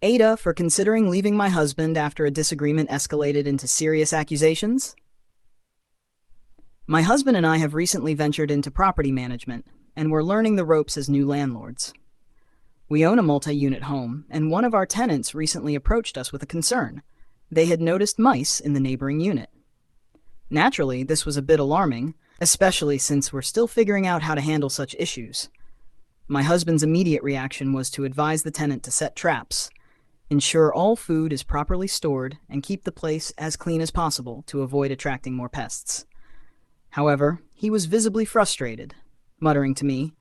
AITA for considering leaving my husband after a disagreement escalated into serious accusations? My husband and I have recently ventured into property management, and we're learning the ropes as new landlords. We own a multi-unit home, and one of our tenants recently approached us with a concern. They had noticed mice in the neighboring unit. Naturally, this was a bit alarming, especially since we're still figuring out how to handle such issues. My husband's immediate reaction was to advise the tenant to set traps, ensure all food is properly stored, and keep the place as clean as possible to avoid attracting more pests. However, he was visibly frustrated, muttering to me,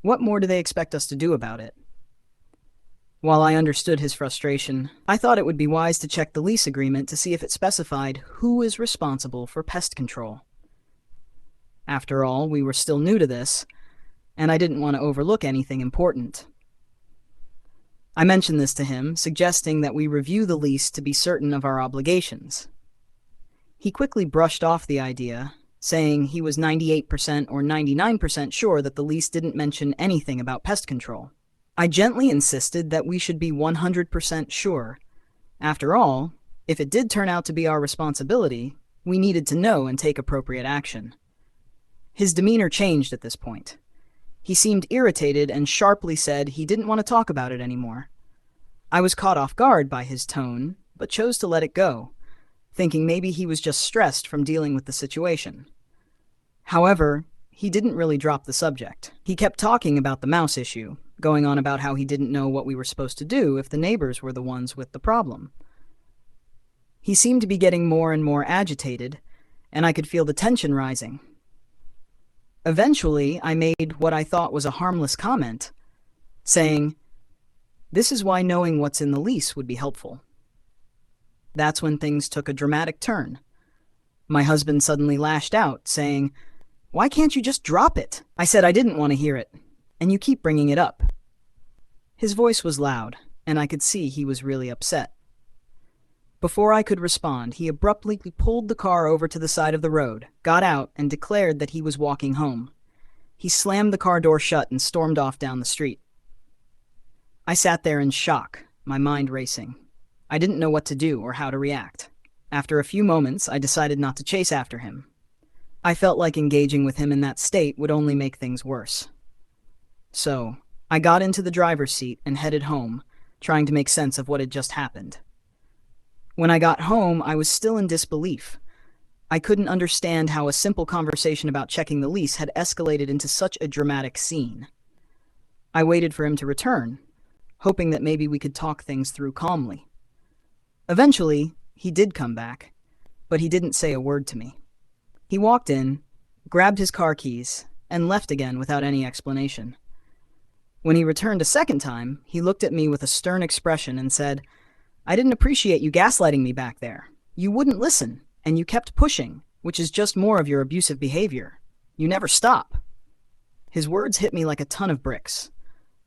"What more do they expect us to do about it?" While I understood his frustration, I thought it would be wise to check the lease agreement to see if it specified who is responsible for pest control. After all, we were still new to this, and I didn't want to overlook anything important. I mentioned this to him, suggesting that we review the lease to be certain of our obligations. He quickly brushed off the idea, saying he was 98% or 99% sure that the lease didn't mention anything about pest control. I gently insisted that we should be 100% sure. After all, if it did turn out to be our responsibility, we needed to know and take appropriate action. His demeanor changed at this point. He seemed irritated and sharply said he didn't want to talk about it anymore. I was caught off guard by his tone, but chose to let it go, thinking maybe he was just stressed from dealing with the situation. However, he didn't really drop the subject. He kept talking about the mouse issue, going on about how he didn't know what we were supposed to do if the neighbors were the ones with the problem. He seemed to be getting more and more agitated, and I could feel the tension rising. Eventually, I made what I thought was a harmless comment, saying, "This is why knowing what's in the lease would be helpful." That's when things took a dramatic turn. My husband suddenly lashed out, saying, "Why can't you just drop it?" I said I didn't want to hear it, and you keep bringing it up. His voice was loud, and I could see he was really upset. Before I could respond, he abruptly pulled the car over to the side of the road, got out, and declared that he was walking home. He slammed the car door shut and stormed off down the street. I sat there in shock, my mind racing. I didn't know what to do or how to react. After a few moments, I decided not to chase after him. I felt like engaging with him in that state would only make things worse. So, I got into the driver's seat and headed home, trying to make sense of what had just happened. When I got home, I was still in disbelief. I couldn't understand how a simple conversation about checking the lease had escalated into such a dramatic scene. I waited for him to return, hoping that maybe we could talk things through calmly. Eventually, he did come back, but he didn't say a word to me. He walked in, grabbed his car keys, and left again without any explanation. When he returned a second time, he looked at me with a stern expression and said, "I didn't appreciate you gaslighting me back there. You wouldn't listen, and you kept pushing, which is just more of your abusive behavior. You never stop." His words hit me like a ton of bricks.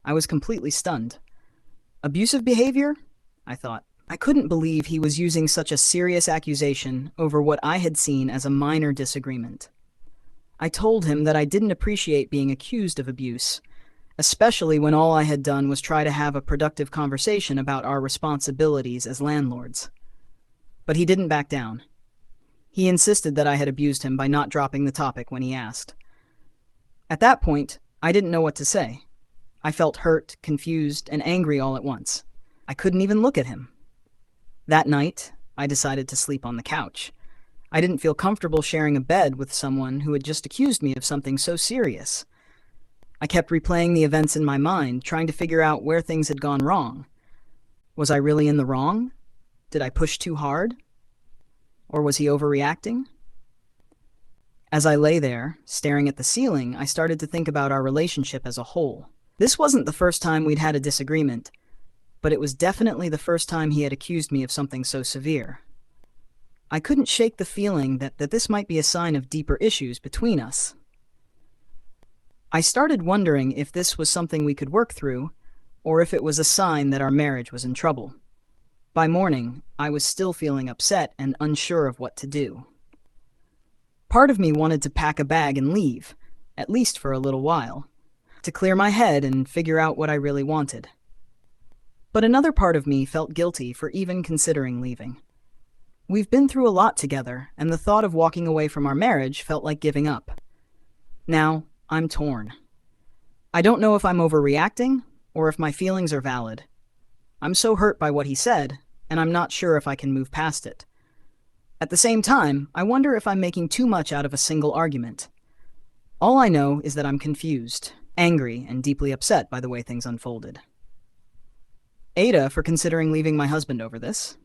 I was completely stunned. Abusive behavior? I thought. I couldn't believe he was using such a serious accusation over what I had seen as a minor disagreement. I told him that I didn't appreciate being accused of abuse, especially when all I had done was try to have a productive conversation about our responsibilities as landlords. But he didn't back down. He insisted that I had abused him by not dropping the topic when he asked. At that point, I didn't know what to say. I felt hurt, confused, and angry all at once. I couldn't even look at him. That night, I decided to sleep on the couch. I didn't feel comfortable sharing a bed with someone who had just accused me of something so serious. I kept replaying the events in my mind, trying to figure out where things had gone wrong. Was I really in the wrong? Did I push too hard? Or was he overreacting? As I lay there, staring at the ceiling, I started to think about our relationship as a whole. This wasn't the first time we'd had a disagreement, but it was definitely the first time he had accused me of something so severe. I couldn't shake the feeling that this might be a sign of deeper issues between us. I started wondering if this was something we could work through, or if it was a sign that our marriage was in trouble. By morning, I was still feeling upset and unsure of what to do. Part of me wanted to pack a bag and leave, at least for a little while, to clear my head and figure out what I really wanted. But another part of me felt guilty for even considering leaving. We've been through a lot together, and the thought of walking away from our marriage felt like giving up. Now, I'm torn. I don't know if I'm overreacting or if my feelings are valid. I'm so hurt by what he said, and I'm not sure if I can move past it. At the same time, I wonder if I'm making too much out of a single argument. All I know is that I'm confused, angry, and deeply upset by the way things unfolded. AITA for considering leaving my husband over this.